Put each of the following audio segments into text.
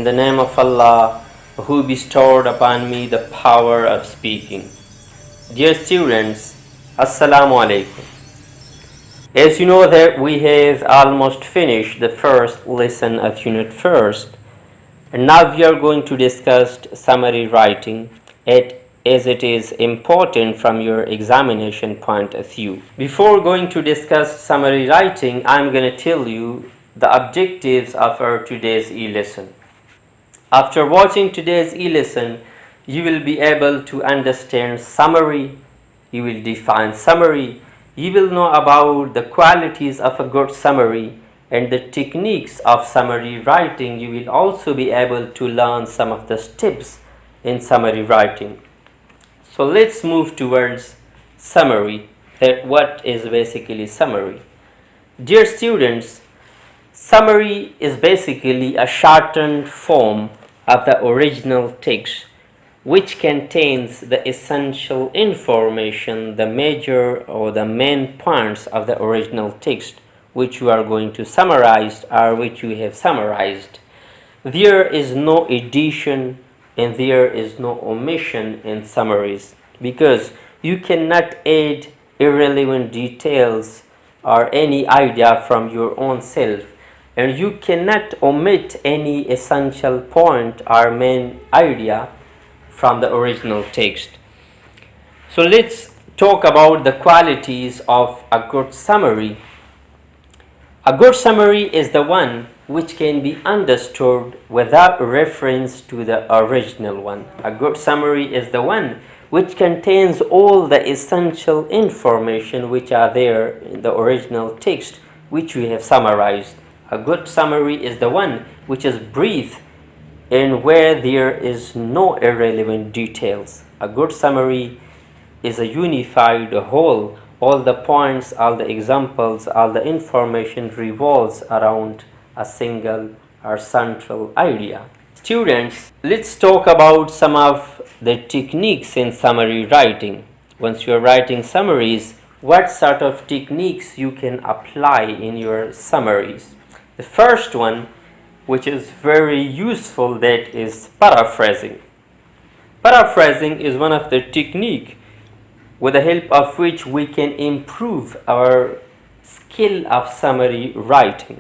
the name of Allah, who bestowed upon me the power of speaking. Dear students, Assalamu alaikum. As you know that we have almost finished the first lesson of Unit First, and now we are going to discuss summary writing as it is important from your examination point of view. Before going to discuss summary writing, I'm going to tell you the objectives of our today's e-lesson. After watching today's e-lesson, you will be able to understand summary, you will define summary, you will know about the qualities of a good summary and the techniques of summary writing. You will also be able to learn some of the steps in summary writing. So let's move towards summary. What is basically summary? Dear students, summary is basically a shortened form of the original text which contains the essential information, the major or the main points of the original text which you are going to summarize or which you have summarized. There is no addition and there is no omission in summaries because you cannot add irrelevant details or any idea from your own self, and you cannot omit any essential point or main idea from the original text. So let's talk about the qualities of a good summary. A good summary is the one which can be understood without reference to the original one. A good summary is the one which contains all the essential information which are there in the original text which we have summarized. A good summary is the one which is brief and where there is no irrelevant details. A good summary is a unified whole. All the points, all the examples, all the information revolves around a single or central idea. Students, let's talk about some of the techniques in summary writing. Once you are writing summaries, what sort of techniques you can apply in your summaries? The first one, which is very useful, that is paraphrasing. Paraphrasing is one of the techniques with the help of which we can improve our skill of summary writing.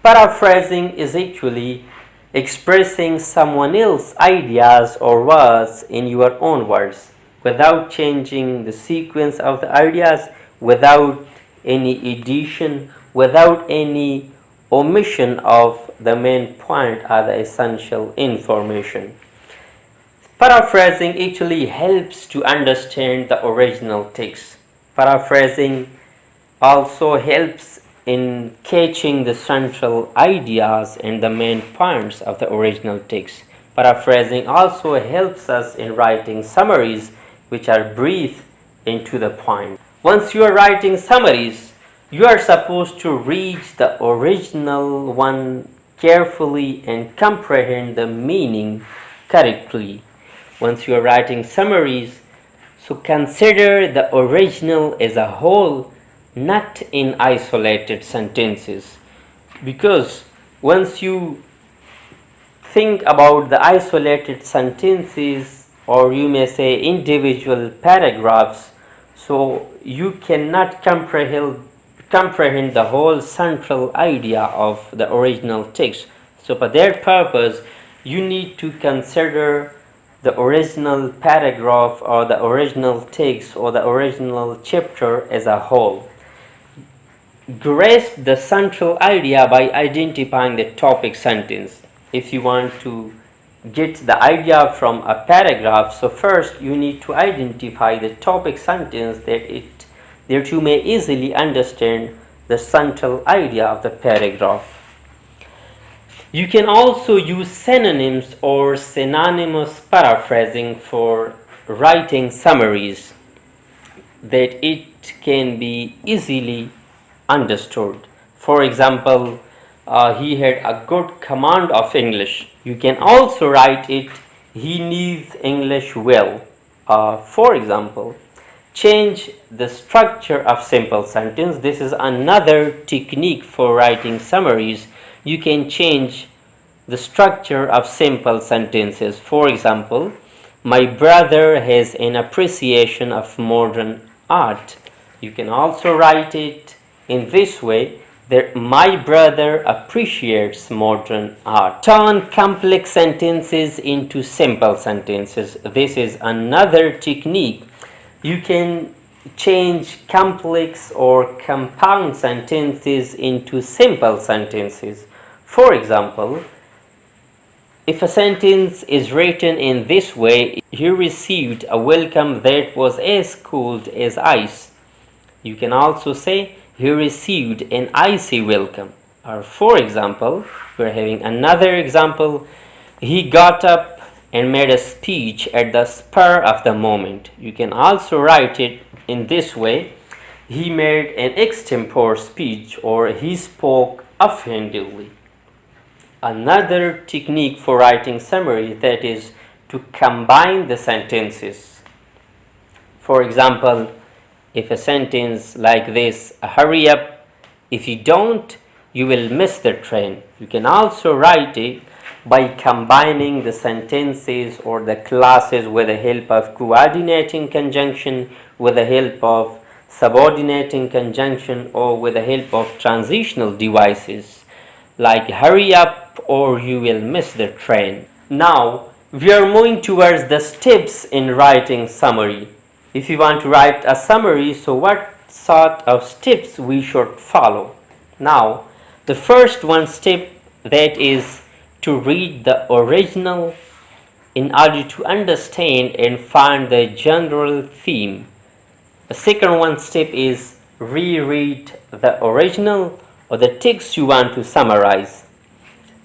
Paraphrasing is actually expressing someone else's ideas or words in your own words without changing the sequence of the ideas, without any addition, without any omission of the main point or the essential information. Paraphrasing actually helps to understand the original text. Paraphrasing also helps in catching the central ideas and the main points of the original text. Paraphrasing also helps us in writing summaries which are brief and to the point. Once you are writing summaries, you are supposed to read the original one carefully and comprehend the meaning correctly. Once you are writing summaries, so consider the original as a whole, not in isolated sentences, because once you think about the isolated sentences, or you may say individual paragraphs, so you cannot comprehend the whole central idea of the original text. So for that purpose, you need to consider the original paragraph or the original text or the original chapter as a whole. Grasp the central idea by identifying the topic sentence. If you want to get the idea from a paragraph, so first you need to identify the topic sentence that you may easily understand the central idea of the paragraph. You can also use synonyms or synonymous paraphrasing for writing summaries that it can be easily understood. For example, he had a good command of English. You can also write it, he knew English well. For example, change the structure of simple sentence. This is another technique for writing summaries. You can change the structure of simple sentences. For example, my brother has an appreciation of modern art. You can also write it in this way, that my brother appreciates modern art. Turn complex sentences into simple sentences. This is another technique. You can change complex or compound sentences into simple sentences. For example, if a sentence is written in this way, he received a welcome that was as cold as ice. You can also say, he received an icy welcome. Or for example, we're having another example. He got up and made a speech at the spur of the moment. You can also write it in this way. He made an extempore speech, or he spoke offhandedly. Another technique for writing summary, that is to combine the sentences. For example, if a sentence like this, hurry up, if you don't, you will miss the train. You can also write it by combining the sentences or the clauses with the help of coordinating conjunction, with the help of subordinating conjunction, or with the help of transitional devices like hurry up or you will miss the train. Now we are moving towards the steps in writing summary. If you want to write a summary, so what sort of steps we should follow? Now, the first one step, that is to read the original in order to understand and find the general theme. The second one step is reread the original or the text you want to summarize.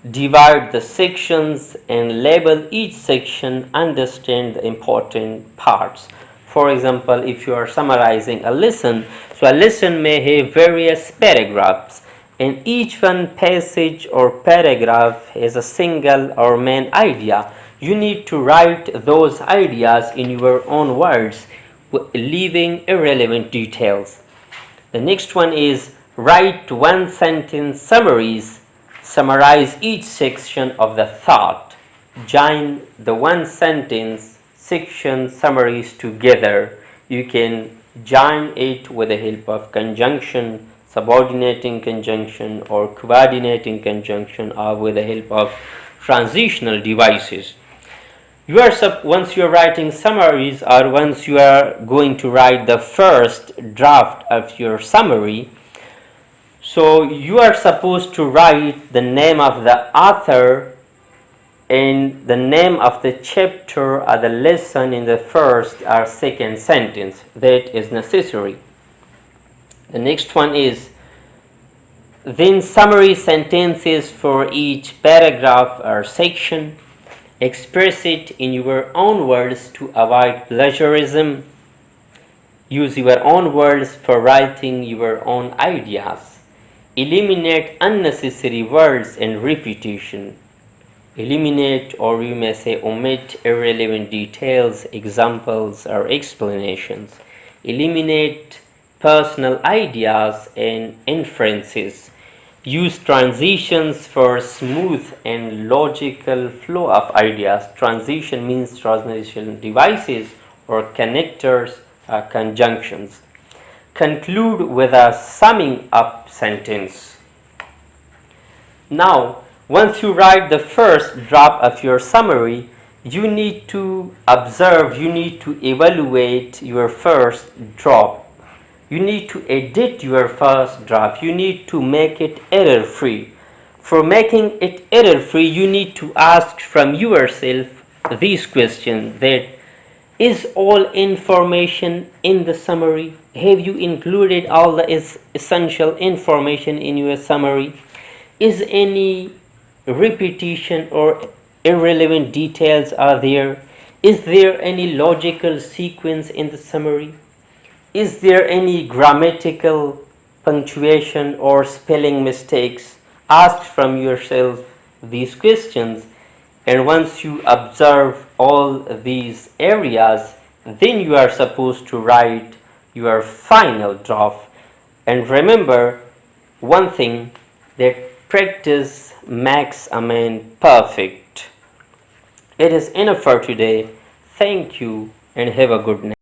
Divide the sections and label each section, understand the important parts. For example, if you are summarizing a lesson, so a lesson may have various paragraphs, and each one passage or paragraph has a single or main idea. You need to write those ideas in your own words, leaving irrelevant details. The next one is write one sentence summaries. Summarize each section of the thought. Join the one sentence section summaries together. You can join it with the help of conjunction, subordinating conjunction, or coordinating conjunction, or with the help of transitional devices. Once you are writing summaries, or once you are going to write the first draft of your summary, so you are supposed to write the name of the author and the name of the chapter or the lesson in the first or second sentence. That is necessary. The next one is then summary sentences for each paragraph or section. Express it in your own words to avoid plagiarism. Use your own words for writing your own ideas. Eliminate unnecessary words and repetition. Eliminate, or you may say omit, irrelevant details, examples, or explanations. Eliminate personal ideas and inferences. Use transitions for smooth and logical flow of ideas. Transition means transition devices or connectors or conjunctions. Conclude with a summing up sentence. Now, once you write the first draft of your summary, you need to observe, you need to evaluate your first draft. You need to edit your first draft. You need to make it error-free. For making it error-free, you need to ask from yourself these questions: that is all information in the summary? Have you included all the essential information in your summary? Is any repetition or irrelevant details are there? Is there any logical sequence in the summary? Is there any grammatical punctuation or spelling mistakes? Ask from yourself these questions, and once you observe all these areas, then you are supposed to write your final draft. And remember one thing, that Practice makes a man perfect. It is enough for today. Thank you and have a good night.